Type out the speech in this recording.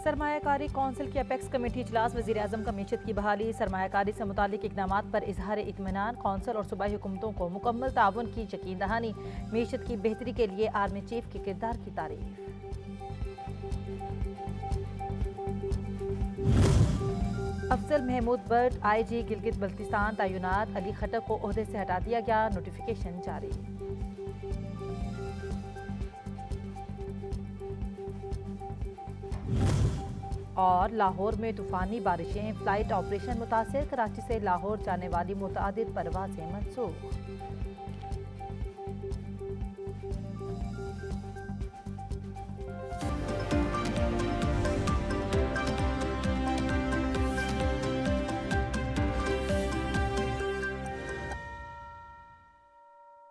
सरमायाकारी council की apex committee इजलास, वज़ीर-ए-आज़म का मीशत की बहाली, सरमायाकारी से मुतालिक इक़दामात पर इजहार इत्मीनान, कौंसिल और सूबाई हुकूमतों को मुकम्मल ताउन की यकीन दहानी, मीशत की बेहतरी के लिए आर्मी चीफ के किरदार की तारीफ। अफजल महमूद बट IG गिलगित बल्तिस्तान तैनात, अली खट्टर को ओहदे से हटा दिया गया, नोटिफिकेशन जारी। और लाहौर में तूफानी बारिशें, फ्लाइट ऑपरेशन मुतासिर, कराची से लाहौर जाने वाली मुतअद्दिद परवाजें मनसूख।